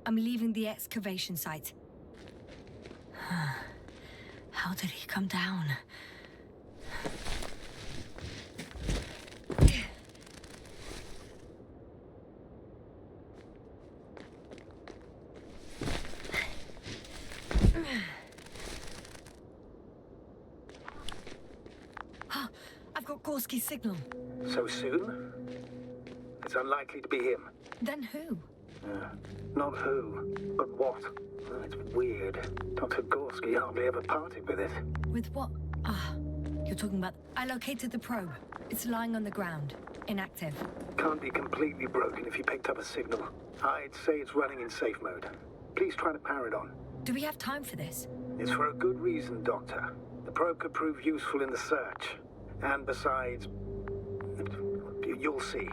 I'm leaving the excavation site. How did he come down? I've got Gorski's signal. So soon? It's unlikely to be him. Then who? Not who, but what. It's weird. Dr. Gorski hardly ever parted with it. With what? You're talking about... I located the probe. It's lying on the ground. Inactive. Can't be completely broken if you picked up a signal. I'd say it's running in safe mode. Please try to power it on. Do we have time for this? It's for a good reason, Doctor. The probe could prove useful in the search. And besides... you'll see.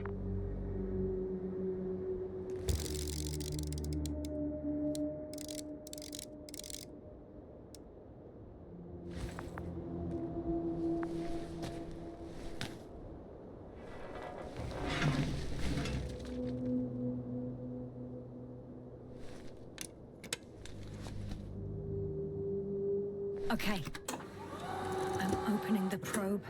Okay. I'm opening the probe.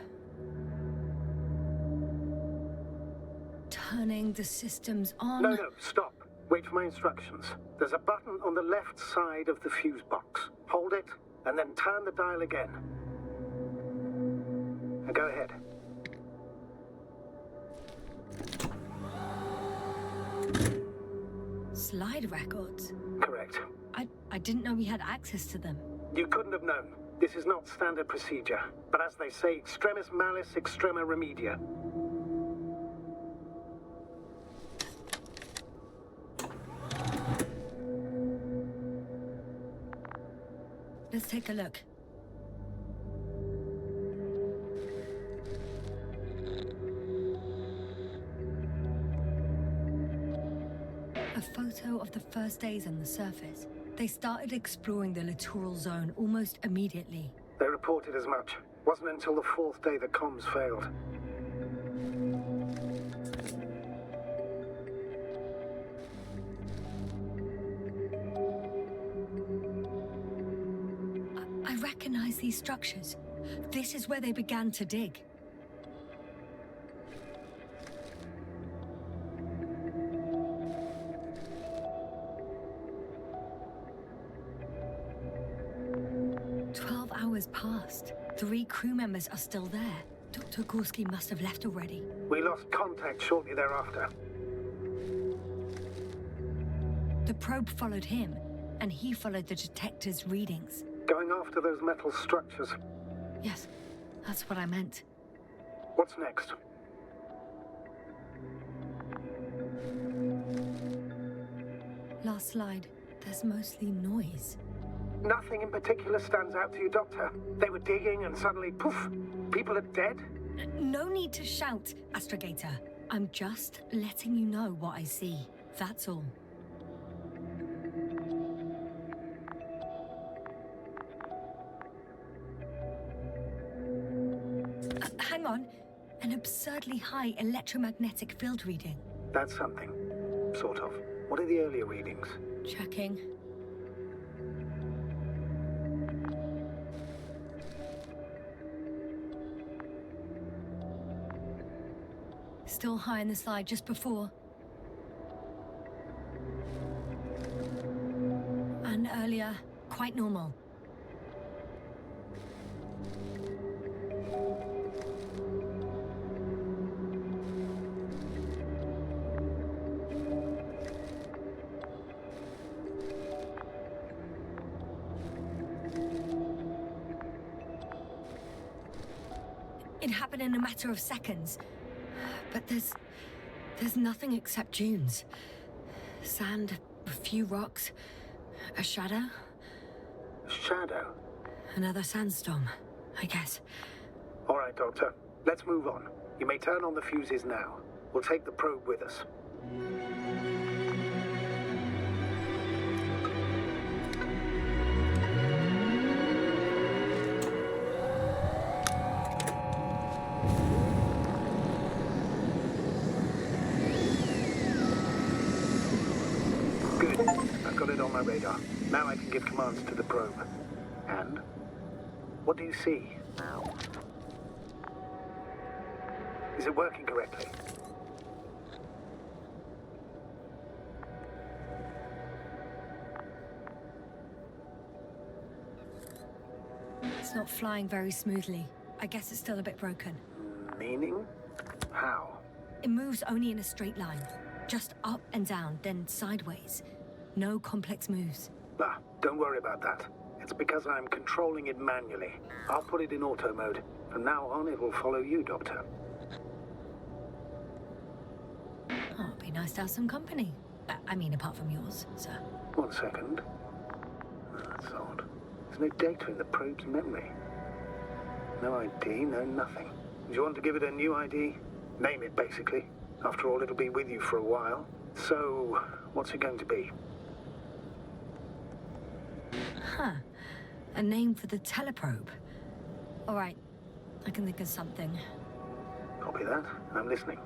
Turning the systems on. No, stop. Wait for my instructions. There's a button on the left side of the fuse box. Hold it, and then turn the dial again. Now go ahead. Slide records? Correct. I didn't know we had access to them. You couldn't have known. This is not standard procedure. But as they say, extremis malis, extrema remedia. Let's take a look. A photo of the first days on the surface. They started exploring the littoral zone almost immediately. They reported as much. Wasn't until the fourth day the comms failed. I recognize these structures. This is where they began to dig. Hours passed. 3 crew members are still there. Dr. Gorski must have left already. We lost contact shortly thereafter. The probe followed him, and he followed the detector's readings. Going after those metal structures. Yes, that's what I meant. What's next? Last slide. There's mostly noise. Nothing in particular stands out to you, Doctor. They were digging and suddenly, poof, people are dead? No need to shout, Astrogator. I'm just letting you know what I see. That's all. Hang on. An absurdly high electromagnetic field reading. That's something. Sort of. What are the earlier readings? Checking. Still high in the slide just before. And earlier, quite normal. It happened in a matter of seconds. But there's nothing except dunes. Sand, a few rocks, a shadow. Shadow? Another sandstorm, I guess. All right, Doctor. Let's move on. You may turn on the fuses now. We'll take the probe with us. got it on my radar. Now I can give commands to the probe. And? What do you see? Is it working correctly? It's not flying very smoothly. I guess it's still a bit broken. Meaning? How? It moves only in a straight line. Just up and down, then sideways. No complex moves. Ah, don't worry about that. It's because I'm controlling it manually. I'll put it in auto mode. From now on, it will follow you, Doctor. Oh, it'd be nice to have some company. I mean, apart from yours, sir. 1 second. That's odd. There's no data in the probe's memory. No ID, no nothing. Do you want to give it a new ID? Name it, basically. After all, it'll be with you for a while. So, what's it going to be? Huh. A name for the teleprobe. All right. I can think of something. Copy that. I'm listening.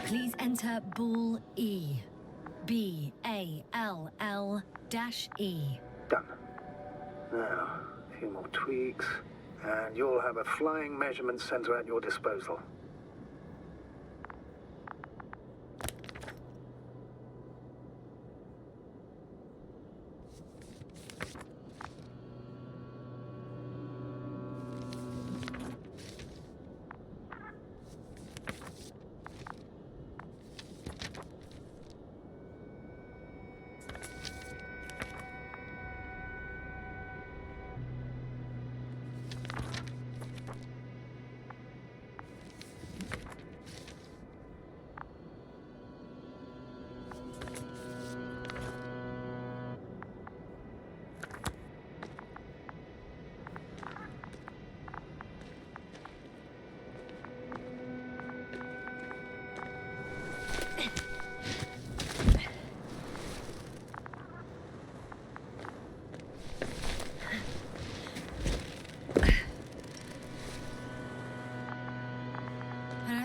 Please enter Ball E. B-A-L-L-E. Done. Now, a few more tweaks, and you'll have a flying measurement center at your disposal.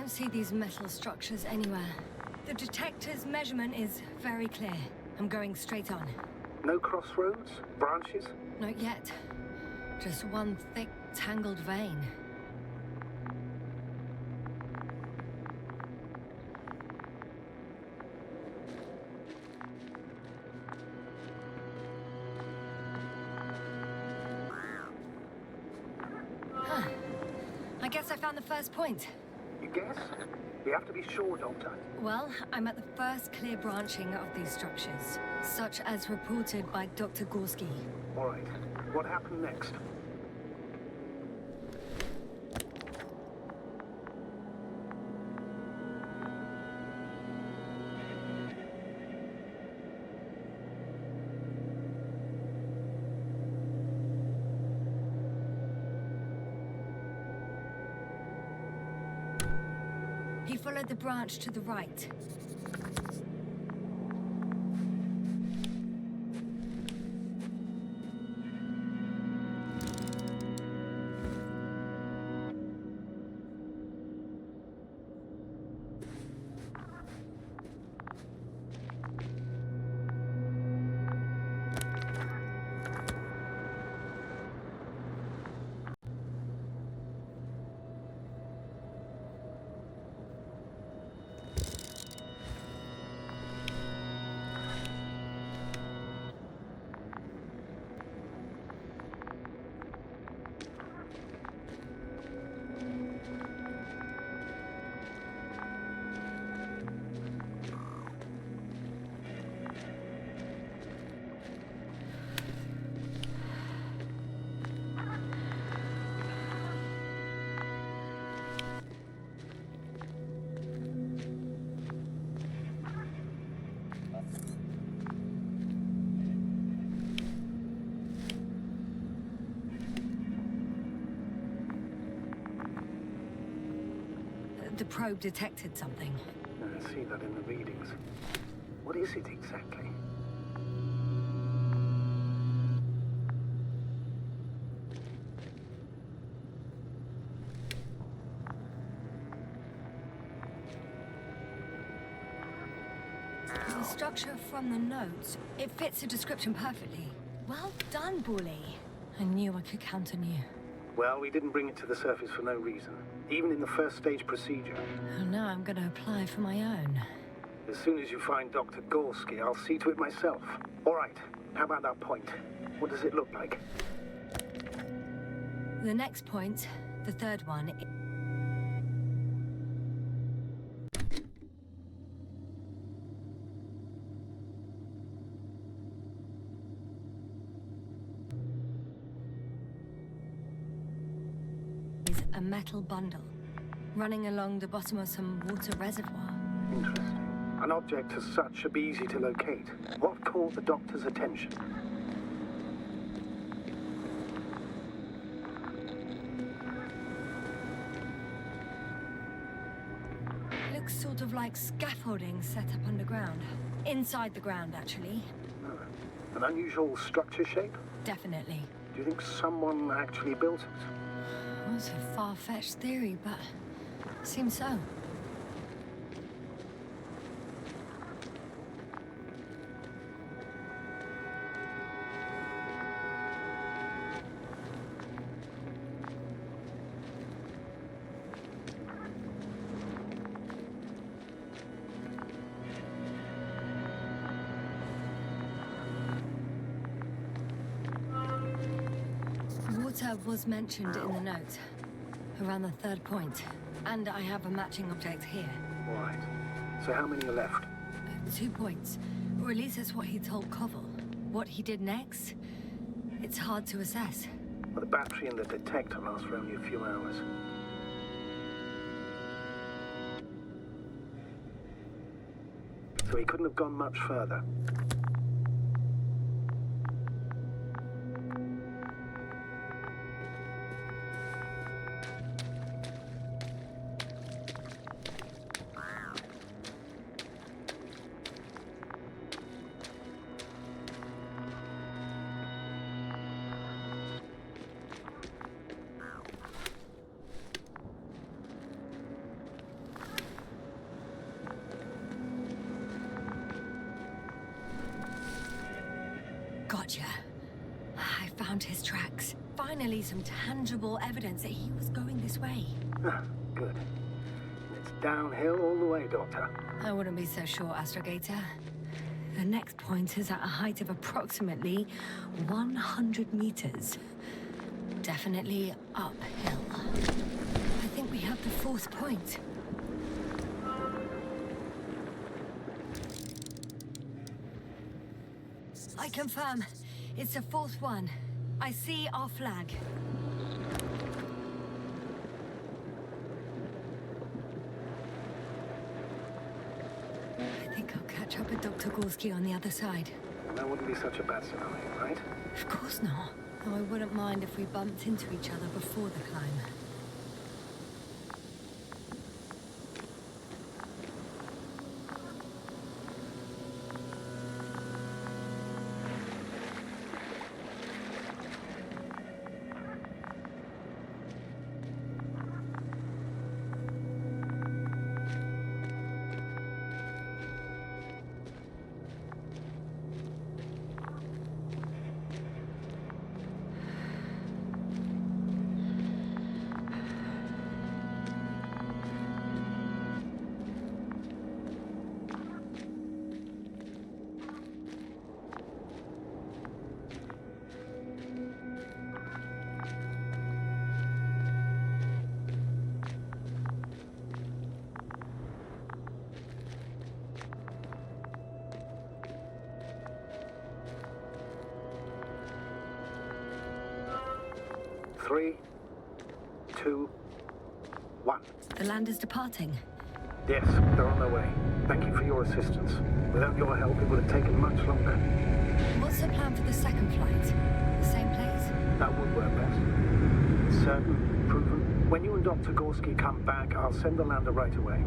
See these metal structures anywhere. The detector's measurement is very clear. I'm going straight on. No crossroads? Branches? Not yet. Just one thick, tangled vein. Huh. I guess I found the first point. You guess? We have to be sure, Doctor. Well, I'm at the first clear branching of these structures, such as reported by Dr. Gorski. All right. What happened next? He followed the branch to the right. The probe detected something. I see that in the readings. What is it exactly? The structure from the notes, it fits the description perfectly. Well done, Bully. I knew I could count on you. Well, we didn't bring it to the surface for no reason, even in the first stage procedure. And now I'm going to apply for my own. As soon as you find Dr. Gorski, I'll see to it myself. All right, how about that point? What does it look like? The next point, the third one... is a metal bundle running along the bottom of some water reservoir. Interesting. An object as such should be easy to locate. What caught the doctor's attention? Looks sort of like scaffolding set up underground. Inside the ground, actually. An unusual structure shape? Definitely. Do you think someone actually built it? Well, it's a far-fetched theory, but seems so. Water was mentioned in the note, around the third point, and I have a matching object here. Right. So how many are left? 2 points, or at least that's what he told Koval. What he did next, it's hard to assess. Well, the battery and the detector last for only a few hours. So he couldn't have gone much further. Gotcha. I found his tracks. Finally, some tangible evidence that he was going this way. Ah, good. It's downhill all the way, Doctor. I wouldn't be so sure, Astrogator. The next point is at a height of approximately 100 meters. Definitely uphill. I think we have the fourth point. I confirm. It's the fourth one. I see our flag. I think I'll catch up with Dr. Gorski on the other side. That wouldn't be such a bad scenario, right? Of course not. Though I wouldn't mind if we bumped into each other before the climb. Three, two, one. The land is departing. Yes, they're on their way. Thank you for your assistance. Without your help, it would have taken much longer. What's the plan for the second flight? The same place? That would work best. Certain, proven. When you and Dr. Gorski come back, I'll send the lander right away.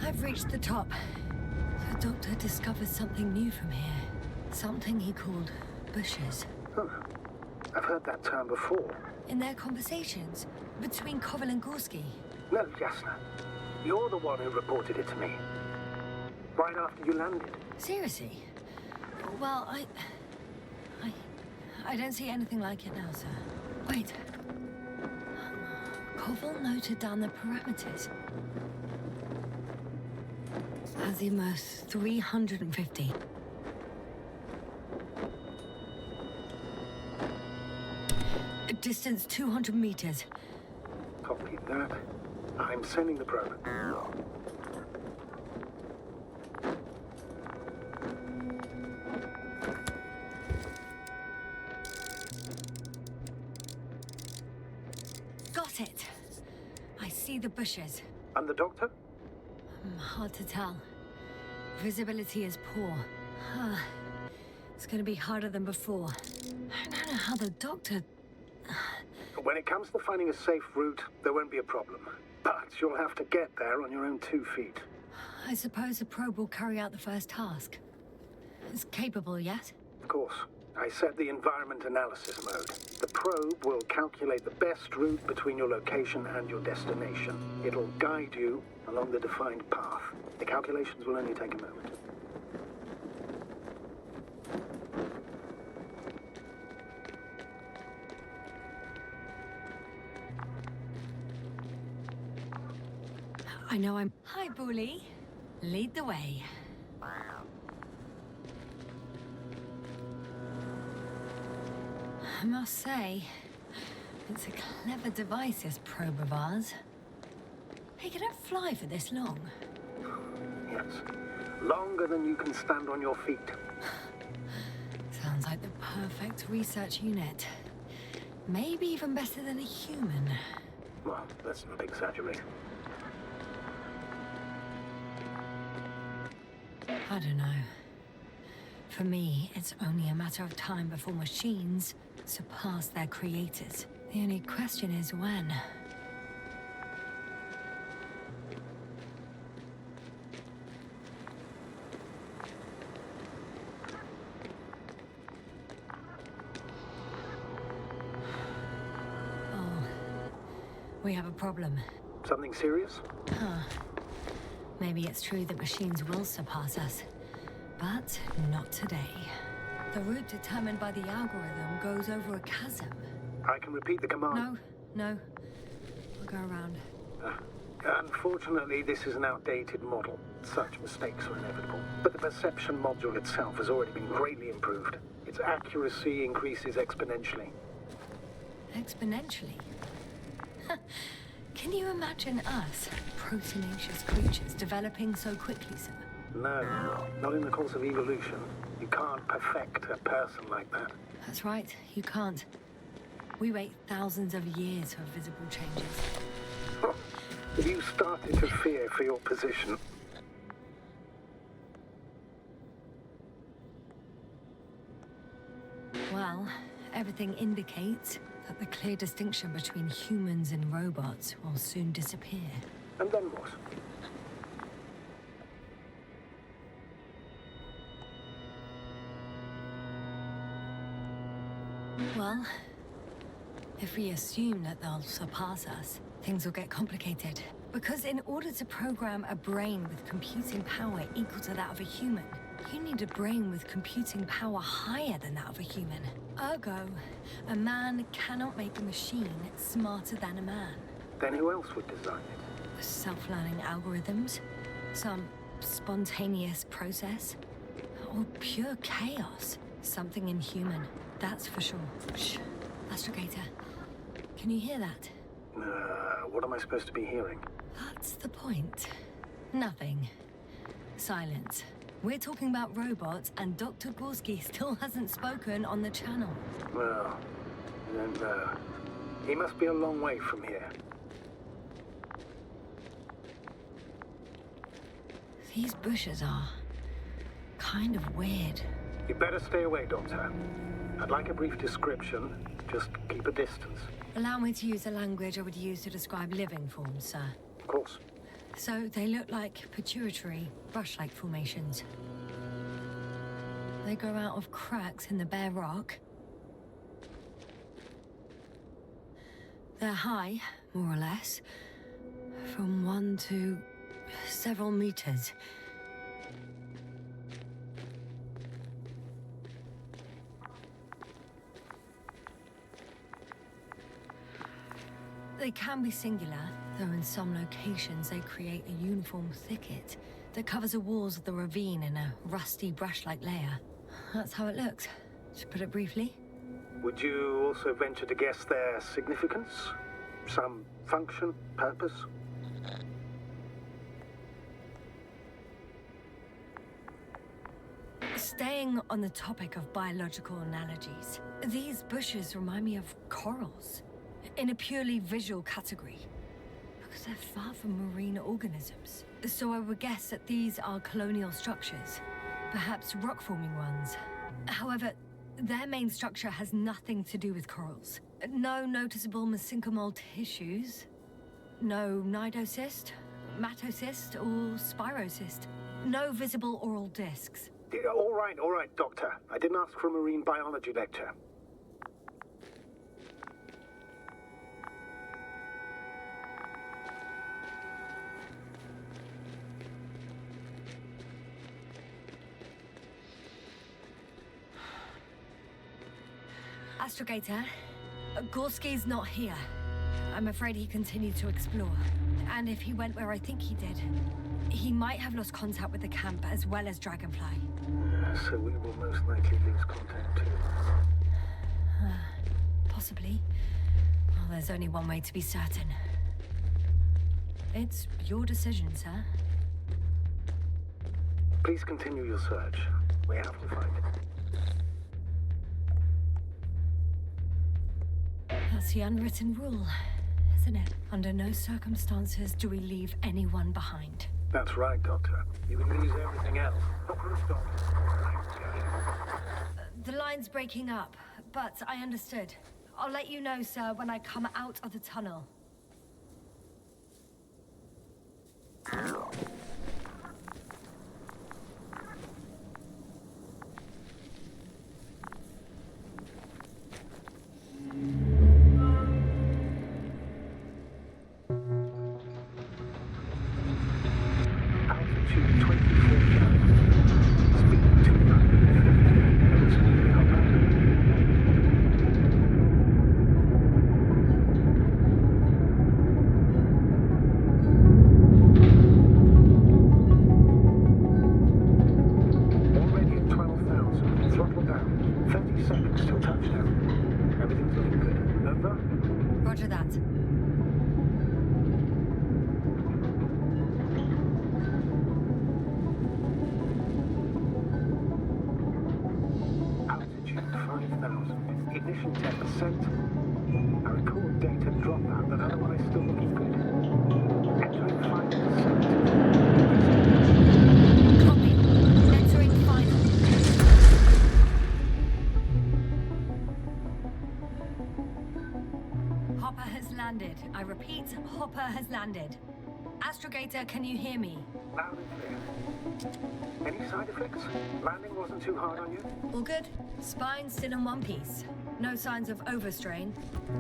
I've reached the top. The doctor discovered something new from here. Something he called bushes. Huh. I've heard that term before. In their conversations between Koval and Gorski. No, Yasna. You're the one who reported it to me. Right after you landed. Seriously? Well, I don't see anything like it now, sir. Wait. Koval noted down the parameters. Azimuth 350. Distance 200 meters. Copy that. I'm sending the probe. Got it. I see the bushes. And the doctor? Hard to tell. Visibility is poor. It's gonna be harder than before. I don't know how the doctor... When it comes to finding a safe route, there won't be a problem. But you'll have to get there on your own 2 feet. I suppose the probe will carry out the first task. It's capable yet? Of course. I set the environment analysis mode. The probe will calculate the best route between your location and your destination. It'll guide you along the defined path. The calculations will only take a moment. I know I'm... Hi, Bully. Lead the way. I must say, it's a clever device, this probe of ours. Hey, can it fly for this long? Yes. Longer than you can stand on your feet. Sounds like the perfect research unit. Maybe even better than a human. Well, let's not exaggerate. I don't know. For me, it's only a matter of time before machines surpass their creators. The only question is when. Oh, we have a problem. Something serious? Maybe it's true that machines will surpass us, but not today. The route determined by the algorithm goes over a chasm. I can repeat the command. No. We'll go around. Unfortunately, this is an outdated model. Such mistakes are inevitable. But the perception module itself has already been greatly improved. Its accuracy increases exponentially. Exponentially? Can you imagine us, proteinaceous creatures, developing so quickly, sir? No, not in the course of evolution. You can't perfect a person like that. That's right, you can't. We wait thousands of years for visible changes. Have you started to fear for your position? Well, everything indicates that the clear distinction between humans and robots will soon disappear. And then what? Well, if we assume that they'll surpass us, things will get complicated. Because in order to program a brain with computing power equal to that of a human, you need a brain with computing power higher than that of a human. Ergo, a man cannot make a machine smarter than a man. Then who else would design it? Self-learning algorithms? Some spontaneous process? Or pure chaos? Something inhuman, that's for sure. Shh. Astrogator, can you hear that? What am I supposed to be hearing? That's the point. Nothing. Silence. We're talking about robots, and Dr. Gorski still hasn't spoken on the channel. Well, I don't know. He must be a long way from here. These bushes are kind of weird. You better stay away, Doctor. I'd like a brief description. Just keep a distance. Allow me to use the language I would use to describe living forms, sir. Of course. So they look like pituitary, brush-like formations. They grow out of cracks in the bare rock. They're high, more or less. From 1 to several meters. They can be singular, though in some locations they create a uniform thicket that covers the walls of the ravine in a rusty brush-like layer. That's how it looks, to put it briefly. Would you also venture to guess their significance? Some function, purpose? Staying on the topic of biological analogies, these bushes remind me of corals, in a purely visual category, because they're far from marine organisms. So I would guess that these are colonial structures, perhaps rock-forming ones. However, their main structure has nothing to do with corals. No noticeable mesenchymal tissues, no nidocyst, matocyst, or spirocyst. No visible oral discs. Yeah, all right, Doctor. I didn't ask for a marine biology lecture. Astrogator, Gorski's not here. I'm afraid he continued to explore. And if he went where I think he did, he might have lost contact with the camp as well as Dragonfly. So we will most likely lose contact too. Possibly. Well, there's only one way to be certain. It's your decision, sir. Please continue your search. We have to find it. That's the unwritten rule, isn't it? Under no circumstances do we leave anyone behind. That's right, Doctor. You can lose everything else. The line's breaking up, but I understood. I'll let you know, sir, when I come out of the tunnel. I repeat, Hopper has landed. Astrogator, can you hear me? Loud and clear. Any side effects? Landing wasn't too hard on you? All good. Spine still in one piece. No signs of overstrain.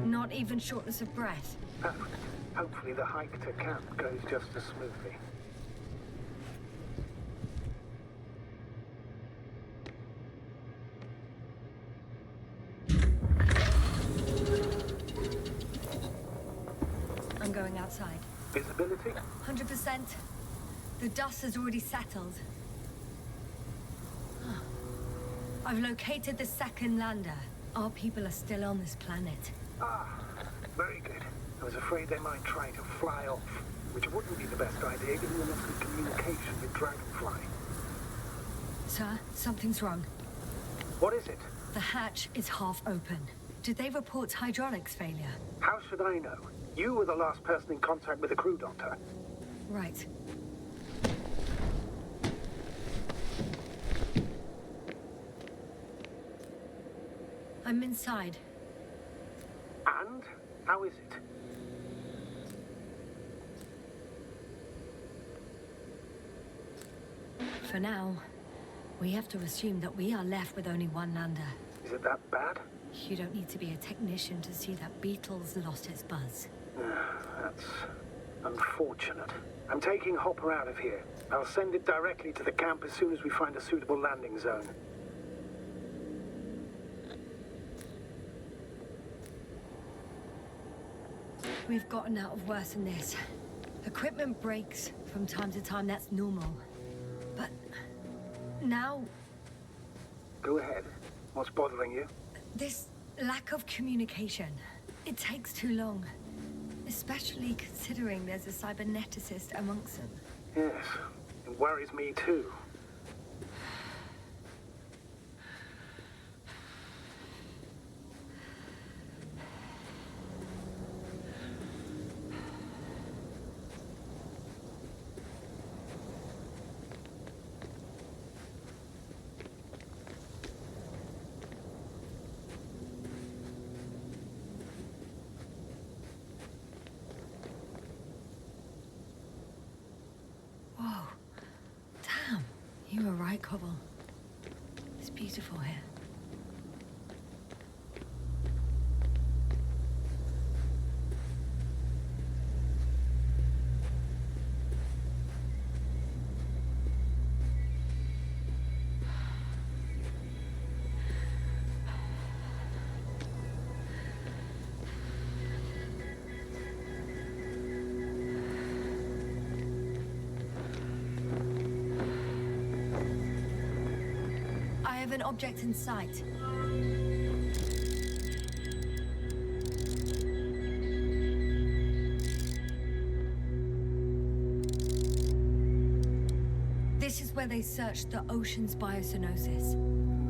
Not even shortness of breath. Perfect. Hopefully the hike to camp goes just as smoothly. I'm going outside. Visibility? 100%. The dust has already settled. I've located the second lander. Our people are still on this planet. Ah, very good. I was afraid they might try to fly off, which wouldn't be the best idea given the loss of communication with Dragonfly. Sir, something's wrong. What is it? The hatch is half open. Did they report hydraulics failure? How should I know? You were the last person in contact with the crew, Doctor. Right. I'm inside. And? How is it? For now, we have to assume that we are left with only one lander. Is it that bad? You don't need to be a technician to see that Beetle's lost its buzz. That's unfortunate. I'm taking Hopper out of here. I'll send it directly to the camp as soon as we find a suitable landing zone. We've gotten out of worse than this. Equipment breaks from time to time, that's normal. But now... Go ahead. What's bothering you? This lack of communication. It takes too long. Especially considering there's a cyberneticist amongst them. Yes, it worries me too. Whoa. Damn. You were right, Cobble. It's beautiful here. I have an object in sight. This is where they searched the ocean's biosynosis.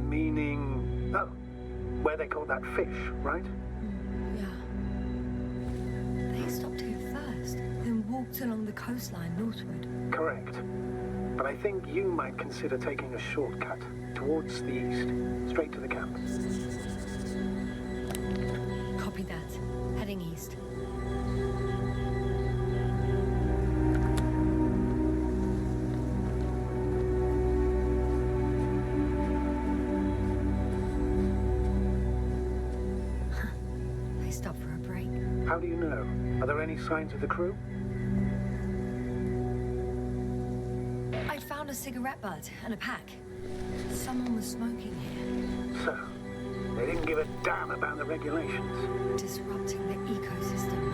Meaning... Oh, where they caught that fish, right? Yeah. They stopped here first, then walked along the coastline northward. Correct. But I think you might consider taking a shortcut towards the east, straight to the camp. Copy that. Heading east. They stopped for a break. How do you know? Are there any signs of the crew? I found a cigarette butt and a pack. Someone was smoking here. So, they didn't give a damn about the regulations. Disrupting the ecosystem.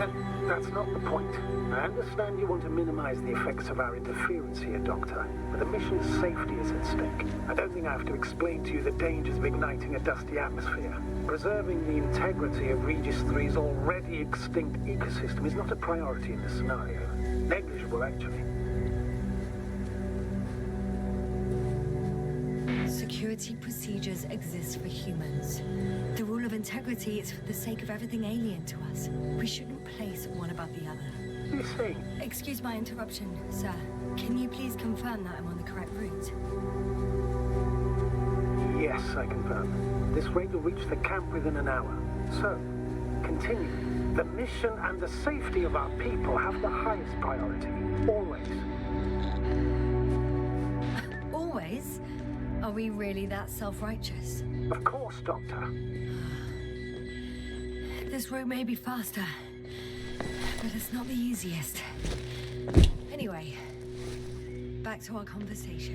That's not the point. I understand you want to minimize the effects of our interference here, Doctor, but the mission's safety is at stake. I don't think I have to explain to you the dangers of igniting a dusty atmosphere. Preserving the integrity of Regis III's already extinct ecosystem is not a priority in this scenario. Negligible, actually. Security procedures exist for humans. The rule of integrity is for the sake of everything alien to us. We shouldn't place one above the other. You see? Excuse my interruption, sir. Can you please confirm that I'm on the correct route? Yes, I confirm. This rate will reach the camp within an hour. So, continue. The mission and the safety of our people have the highest priority. Always. Always? Are we really that self-righteous? Of course, Doctor. This route may be faster, but it's not the easiest. Anyway, back to our conversation.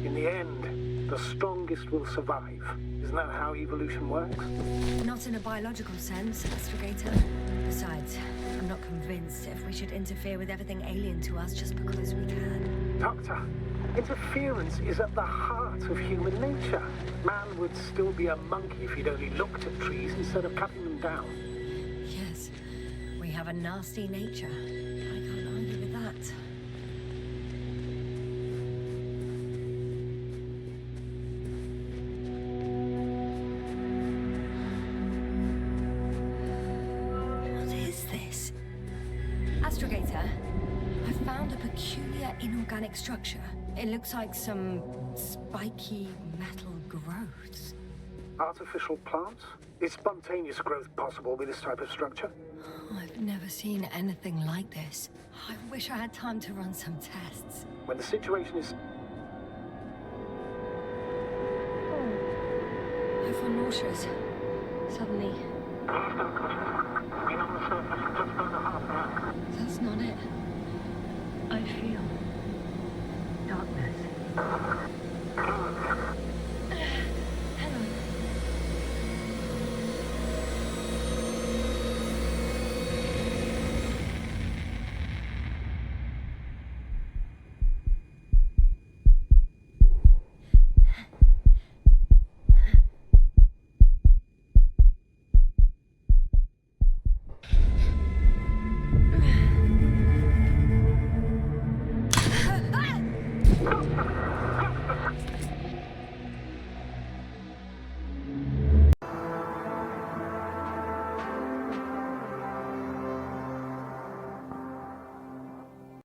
In the end, the strongest will survive. Isn't that how evolution works? Not in a biological sense, Astrogator. Besides, I'm not convinced if we should interfere with everything alien to us just because we can. Doctor, interference is at the heart of human nature. Man would still be a monkey if he'd only looked at trees instead of cutting them down. Yes, we have a nasty nature. I can't argue with that. What is this? Astrogator, I found a peculiar inorganic structure. It looks like some spiky metal growths. Artificial plants? Is spontaneous growth possible with this type of structure? I've never seen anything like this. I wish I had time to run some tests. When the situation is... I feel nauseous. Suddenly. That's not it. I feel darkness. Hang on.